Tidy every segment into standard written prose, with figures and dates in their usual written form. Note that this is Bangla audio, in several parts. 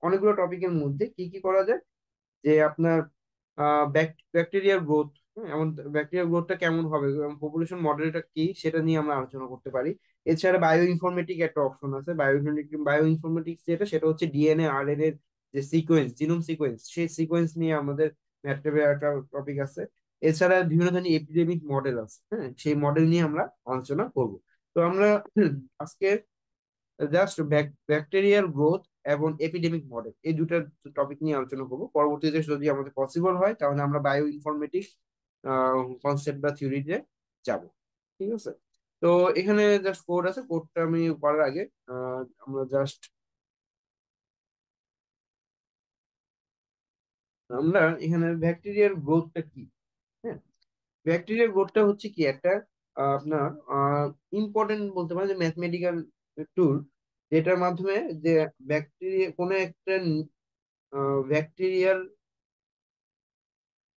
অনেকগুলো টপিকের মধ্যে কি কি করা যায়, যে আপনার ব্যাকটেরিয়ার গ্রোথ, এমন ব্যাকটেরিয়াল গ্রোথটা কেমন হবে, পপুলেশন মডেলটা কি, সেটা নিয়ে আমরা আলোচনা করতে পারি। এছাড়া বায়ো ইনফরমেটিক একটা অপশন আছে, বায়ো ইনফরমেটিক্স যেটা, সেটা হচ্ছে ডিএনএ আরএনএ এর যে সিকোয়েন্স, জিনোম সিকোয়েন্স, সেই সিকোয়েন্স নিয়ে আমাদের ম্যাথের একটা টপিক আছে। এছাড়া বিভিন্ন ধরনের এপিডেমিক মডেল আছে, সেই মডেল নিয়ে আমরা আলোচনা করব। তো আমরা আজকে জাস্ট ব্যাকটেরিয়ার গ্রোথ এবং এপিডেমিক মডেল, এই দুটো টপিক নিয়ে আলোচনা করবো। পরবর্তীতে যদি আমাদের পসিবল হয় তাহলে আমরা বায়ো ইনফরমেটিক্স কনসেপ্ট বা থিওরিতে যাব। ঠিক আছে। তো এখানে জাস্ট কোড আছে, কোডটা আমি করার আগে আমরা এখানে ব্যাকটেরিয়ার গ্রোথটা কি। হ্যাঁ, ব্যাকটেরিয়ার গ্রোথটা হচ্ছে কি একটা আপনার ইম্পর্টেন্ট বলতে পারেন যে ম্যাথমেটিক্যাল টুল, যেটার মাধ্যমে যে কোনো একটা ব্যাকটেরিয়ার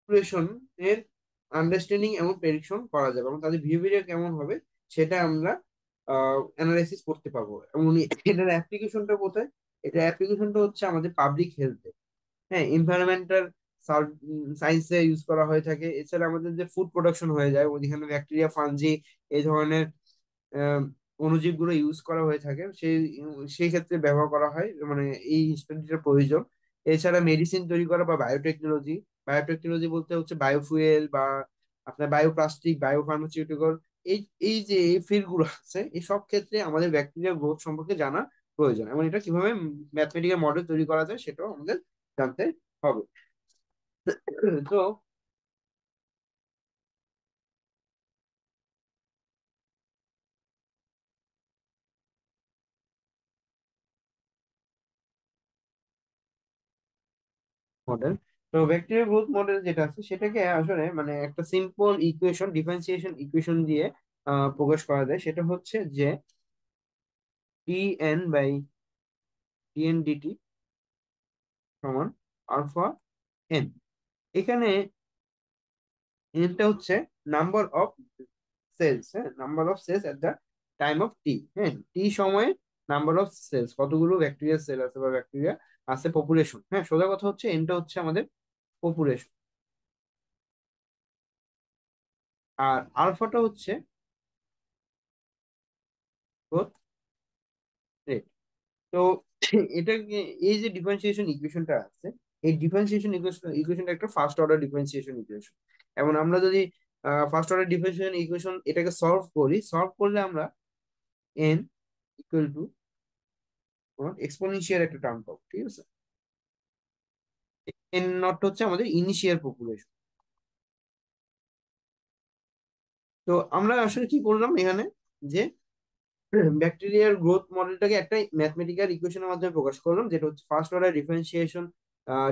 পপুলেশন এর আন্ডারস্ট্যান্ডিং এবং প্রেডিকশন করা যাবে, এবং তাদের বিহেভিয়ার কেমন হবে সেটা আমরা অ্যানালাইসিস করতে পারবো। এবং এটার অ্যাপ্লিকেশনটা কোথায়? এটা অ্যাপ্লিকেশনটা হচ্ছে আমাদের পাবলিক হেলথে, হ্যাঁ, এনভায়রনমেন্টাল সায়েন্সে ইউজ করা হয়ে থাকে। এছাড়া আমাদের যে ফুড প্রোডাকশন হয়ে যায়, ওইখানে ব্যাকটেরিয়া, ফাঞ্জি, এই ধরনের আহ, অণুজীবগুলো ইউজ করা হয়ে থাকে, সেই ক্ষেত্রে ব্যবহার করা হয়, মানে এই স্টাডিটার প্রয়োজন। এছাড়া মেডিসিন তৈরি করা বা বায়োটেকনোলজি, বায়োটেকনোলজি বলতে হচ্ছে বায়োফুয়েল বা আপনার বায়োপ্লাস্টিক, বায়োফার্মাসিউটিক্যাল, এই এই যে এই ফিল্ড গুলো আছে, এই সব ক্ষেত্রে আমাদের ব্যাকটেরিয়া গ্রোথ সম্পর্কে জানা প্রয়োজন, এবং এটা কিভাবে ম্যাথমেটিক্যাল মডেল তৈরি করা যায় সেটাও আমাদের জানতে হবে। তো মডেল, তো ব্যাকটেরিয়া গ্রোথ মডেল যেটা আছে সেটাকে আসলে মানে একটা সিম্পল ইকুয়েশন, ডিফারেন্সিয়েশন ইকুয়েশন দিয়ে প্রকাশ করা যায়। সেটা হচ্ছে যে T N by T N dt সমান আলফা এন। এখানে এনটা হচ্ছে নাম্বার অফ সেলস, হ্যাঁ, number of cells at the time of T, হ্যাঁ, টি সময়ে নাম্বার অফ সেলস, কতগুলো ব্যাকটেরিয়া সেল আছে বা ব্যাকটেরিয়া আছে, পপুলেশন। হ্যাঁ, সোজা কথা হচ্ছে এনটা হচ্ছে আমাদের পপুলেশন, আর আলফাটা হচ্ছে গ্রোথ রেট। তো এটাকে, এই যে ডিফারেন্সিয়েশন ইকুয়েশনটা আছে, এই ডিফারেন্সিয়েশন ইকুয়েশনটা একটা ফার্স্ট অর্ডার ডিফারেন্সিয়েশন ইকুয়েশন। এবং আমরা যদি ফার্স্ট অর্ডার ডিফারেন্সিয়েশন ইকুয়েশন এটাকে সলভ করি, সলভ করলে আমরা এন ইকুয়াল টু এক্সপোনেনশিয়াল একটা টার্ম পাবো। ঠিক আছে, এন নট হচ্ছে আমাদের ইনিশিয়াল পপুলেশন। তো আমরা আসলে কি করলাম এখানে, যে ব্যাকটেরিয়ার গ্রোথ মডেলটাকে একটা ম্যাথমেটিক্যাল ইকুয়েশনের মাধ্যমে প্রকাশ করলাম, যেটা হচ্ছে ফার্স্ট অর্ডার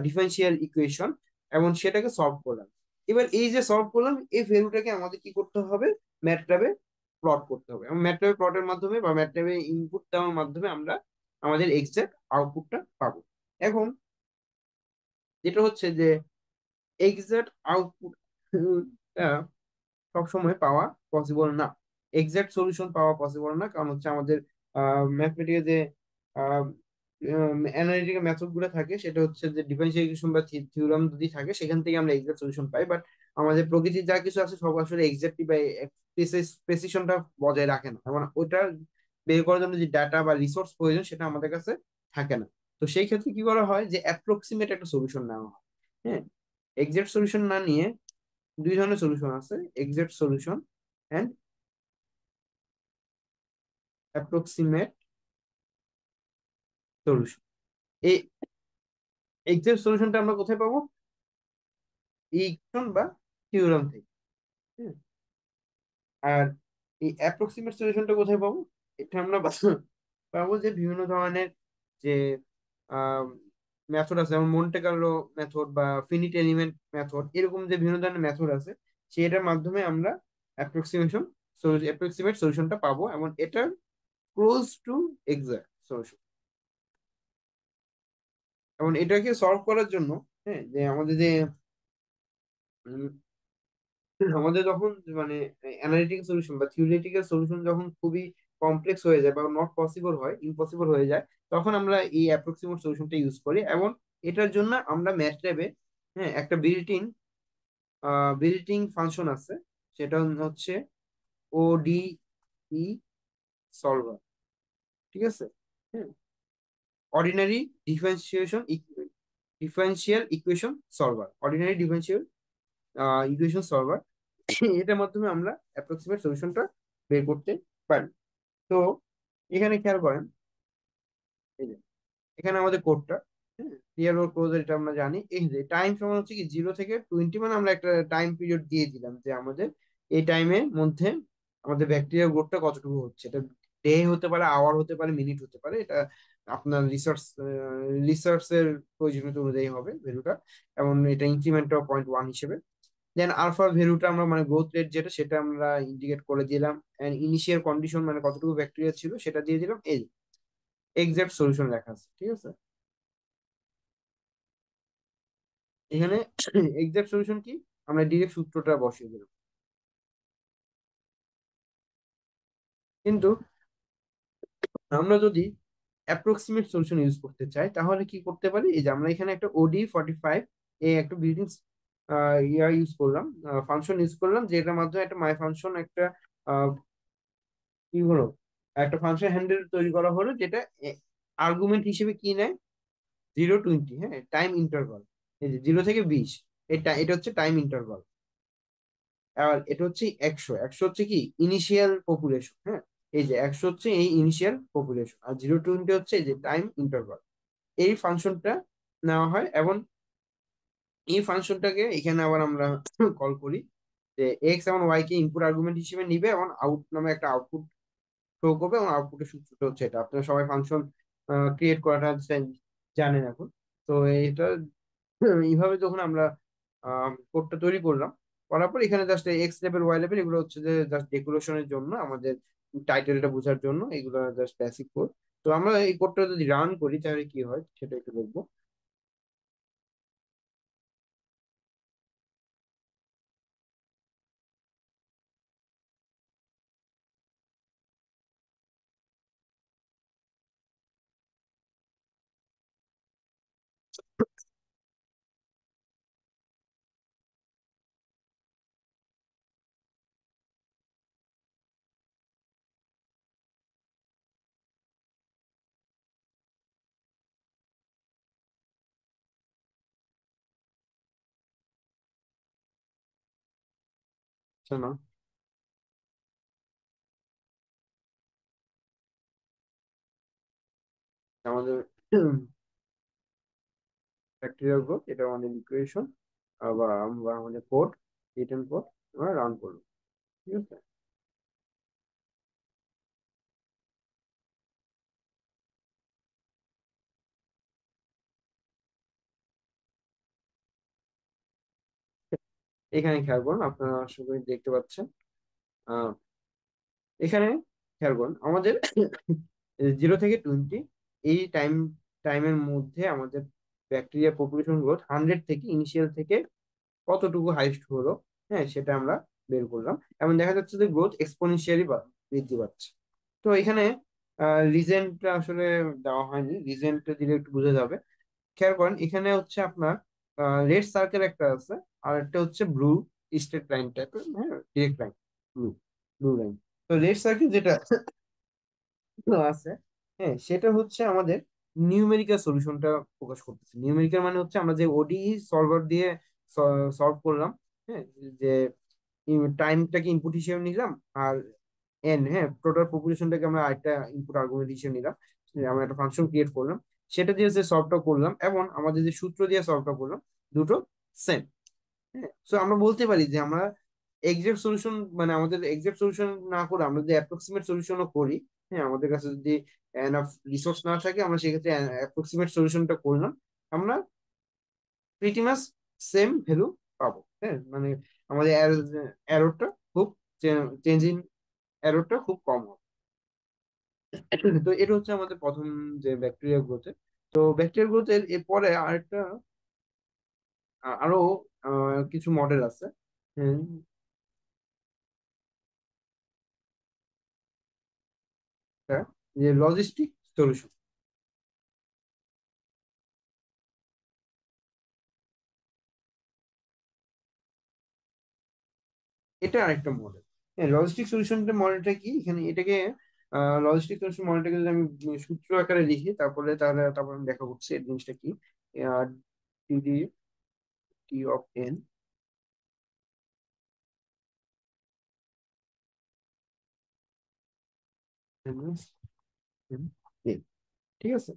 ডিফারেন্সিয়াল ইকুয়েশন, এবং সেটাকে সলভ করলাম। এবার এই যে সলভ করলাম, এই ভ্যালুটাকে আমাদের কি করতে হবে, ম্যাটল্যাবে প্লট করতে হবে, এবং ম্যাটল্যাবে প্লটের মাধ্যমে বা ম্যাটল্যাবে ইনপুট দেওয়ার মাধ্যমে আমরা আমাদের এক্সাক্ট আউটপুটটা পাবো। এখন যেটা হচ্ছে যে এক্সাক্ট আউটপুট সবসময় পাওয়া পসিবল না, এক্সাক্ট সলিউশন পাওয়া পসিবল না, কারণ হচ্ছে আমাদের ম্যাথমেটিক্যাল যে অ্যানালিটিক্যাল মেথড গুলো থাকে, সেটা হচ্ছে যে ডিফারেন্সিয়েশন বা থিওরাম যদি থাকে, সেখান থেকে আমরা এক্সাক্ট সলিউশন পাই। বাট আমাদের প্রকৃতির যা কিছু আছে সব আসলে এক্সাক্টলি বা প্রেসিশনটা বজায় রাখে না, মানে ওটা বের করার জন্য যে ডাটা বা রিসোর্স প্রয়োজন সেটা আমাদের কাছে থাকে না। তো সেই ক্ষেত্রে কি করা হয়, যে অ্যাপ্রক্সিমেট একটা সলিউশন নেওয়া হয়। হ্যাঁ, এক্সাক্ট সলিউশন না নিয়ে দুই ধরনের সলিউশন আছে, exact solution and approximate solution. এই এক্সাক্ট সলিউশনটা আমরা কোথায় পাবো? এই ইকুয়েশন বা থিওরাম থেকে। হ্যাঁ? আর এই অ্যাপ্রক্সিমেট সলিউশনটা কোথায় পাবো? এটা আমরা পাবো যে বিভিন্ন ধরনের যে মেথড আছে, যেমন মন্টে কার্লো মেথড বা ফিনিট এলিমেন্ট মেথড, এরকম যে বিভিন্ন ধরনের মেথড আছে, সেটার মাধ্যমে আমরা অ্যাপ্রক্সিমেশন অ্যাপ্রক্সিমেট সলিউশনটা পাবো, এবং এটা ক্লোজ টু এক্সাক্ট সলিউশন। এবং এটাকে সলভ করার জন্য, হ্যাঁ, যে আমাদের যে আমাদের যখন মানে অ্যানালিটিক্যাল সলিউশন বা থিওরিটিক্যাল সলিউশন যখন খুবই কমপ্লেক্স হয়ে যায় বা নট পসিবল হয়, ইম্পসিবল হয়ে যায়, তখন আমরা এই অ্যাপ্রক্সিমেট সলিউশনটা ইউজ করি। এবং এটার জন্য আমরা ম্যাটল্যাবে, হ্যাঁ, একটা বিল্ট ইন ফাংশন আছে, সেটা হচ্ছে ওডিই সলভার। ঠিক আছে? হ্যাঁ, ordinary differentiation differential equation solver, ordinary differential equation solver. এটার মাধ্যমে আমরা অ্যাপ্রক্সিমেট সলিউশনটা বের করতে পারি। তো এখানে খেয়াল করেন, এই যে এখানে আমাদের কোডটা, ক্লিয়ার ওর ক্লোজ, এটা আমরা জানি। এই যে টাইম সমান হচ্ছে কি 0 থেকে 20, মানে আমরা একটা টাইম পিরিয়ড দিয়ে দিলাম যে আমাদের এই টাইমের মধ্যে আমাদের ব্যাকটেরিয়ার গ্রোথটা কতটুকু হচ্ছে। এটা ডে হতে পারে, আওয়ার হতে পারে, মিনিট হতে পারে, এটা আপনার রিসার্চের প্রয়োজনীয়তা অনুযায়ী হবে ভ্যালুটা। এবং এটা ইনক্রিমেন্ট অফ 0.1 হিসেবে। দেন আলফা ভ্যালুটা আমরা মানে গ্রোথ রেট যেটা, সেটা আমরা ইন্ডিকেট করে দিলাম। এন্ড ইনিশিয়াল কন্ডিশন মানে কতটুকু ব্যাকটেরিয়া ছিল সেটা দিয়ে দিলাম। এই এক্সাক্ট সলিউশন লেখা আছে। ঠিক আছে? এখানে এক্সাক্ট সলিউশন কি, আমরা ডিরেক্ট সূত্রটা বসিয়ে দিলাম। কিন্তু আমরা যদি অ্যাপ্রক্সিমেট সলিউশন ইউজ করতে চাই, তাহলে কি করতে পারি? এই যে আমরা এখানে একটা OD45 একটা বিল্ডিং ইউজ করলাম, ফাংশন ইউজ করলাম, যেটার মাধ্যমে একটা মাই ফাংশন, একটা আহ, কি হলো, একটা ফাংশন হ্যান্ডেল তৈরি করা হলো, যেটা আর্গুমেন্ট হিসেবে কি নেয়, 0 20, হ্যাঁ, টাইম ইন্টারভাল। এই যে 0 থেকে 20, এটা হচ্ছে টাইম ইন্টারভাল। আর এটা হচ্ছে 100, 100 হচ্ছে কি ইনিশিয়াল পপুলেশন। হ্যাঁ, এই যে 100 হচ্ছে এই ইনিশিয়াল পপুলেশন, আর 0 20 হচ্ছে এই যে টাইম ইন্টারভাল। এই ফাংশনটা নেওয়া হয়, এবং এই ফাংশনটাকে এখানে আবার আমরা কল করি, যে এক্স এবং ওয়াই কে ইনপুট আর্গুমেন্ট হিসেবে নিবে, এবং আউট নামে একটা আউটপুট শো করবে, এবং আউটপুটের সূত্রটা হচ্ছে এটা। আপনারা সবাই ফাংশন ক্রিয়েট করাটা জানেন এখন। তো এটা এইভাবে যখন আমরা কোডটা তৈরি করলাম, করার পর এখানে just X level, Y level, এগুলো হচ্ছে যে জাস্ট ডেকোরেশনের জন্য, আমাদের টাইটেলটা বোঝার জন্য, এগুলো জাস্ট বেসিক কোড। তো আমরা এই কোডটা যদি রান করি তাহলে কি হয় সেটা একটু দেখবো। আচ্ছা, না, আমাদের ব্যাকটেরিয়াল গ্রোথ, এটা আমাদের ইকুয়েশন বা আমরা আমাদের কোড, রিটেন কোড আমরা রান করবো। ঠিক আছে? এখানে খেয়াল করুন, আপনারা আশা করি দেখতে পাচ্ছেন। আহ এখানে খেয়াল করুন, আমাদের 0 থেকে 20 এই টাইমের মধ্যে আমাদের ব্যাকটেরিয়া পপুলেশন গ্রোথ 100 থেকে, ইনিশিয়াল থেকে কতটুকু হাইস্ট হলো, হ্যাঁ, সেটা আমরা বের করলাম। এবং দেখা যাচ্ছে যে গ্রোথ এক্সপোনেনশিয়ালি বৃদ্ধি পাচ্ছে। তো এখানে রিজেন্টটা আসলে দেওয়া হয়নি, রিজেন্টটা দিলে একটু বোঝা যাবে। খেয়াল করেন, এখানে হচ্ছে আপনার রেড সার্কেল একটা আছে, আর একটা হচ্ছে ব্লু স্ট্রেট লাইন টাইপের, হ্যাঁ, direct line, blue blue line. তো রেড সার্কেল যেটা আছে, হ্যাঁ, সেটা হচ্ছে আমাদের নিউমেরিক্যাল সলিউশনটা প্রকাশ করতেছে। নিউমেরিক্যাল মানে হচ্ছে আমরা যে ওডিই সলভার দিয়ে সলভ করলাম, হ্যাঁ, যে টাইমটাকে ইনপুট হিসেবে নিলাম, আর হ্যাঁ, টোটাল পপুলেশনটাকে আমরা আরেকটা ইনপুট আর্গুমেন্ট হিসেবে নিলাম, আমরা একটা ফাংশন ক্রিয়েট করলাম, সেটা দিয়ে যে সলভটা করলাম, এবং আমাদের যে সূত্র দিয়ে সলভটা করলাম, দুটো সেম। হ্যাঁ, তো আমরা বলতে পারি যে আমরা এক্সাক্ট সলিউশন, মানে আমাদের এক্সাক্ট সলিউশন না করে আমরা যদি অ্যাপ্রক্সিমেট সলিউশনও করি, হ্যাঁ, আমাদের কাছে যদি এনাফ রিসোর্স না থাকে, আমরা সেক্ষেত্রে অ্যাপ্রক্সিমেট সলিউশনটা করলাম, আমরা প্রিটি মাচ সেম ভ্যালু পাবো। হ্যাঁ, মানে আমাদের এররটা খুব, চেঞ্জিং এররটা খুব কম হবে। তো এটা হচ্ছে আমাদের প্রথম যে ব্যাকটেরিয়া গ্রোথে। তো ব্যাকটেরিয়া গ্রোথের এরপরে আরেকটা আরো কিছু মডেল আছে। হ্যাঁ, একটা যে লজিস্টিক সলিউশন, এটা আরেকটা মডেল। হ্যাঁ, লজিস্টিক সলিউশনের মডেলটা কি, এখানে এটাকে লজিস্টিক সলিউশন মডেলটাকে যদি আমি সূত্র আকারে লিখি, তারপর আমি দেখা করছি এই জিনিসটা কি। ডিডি টি অফ এন, ঠিক আছে।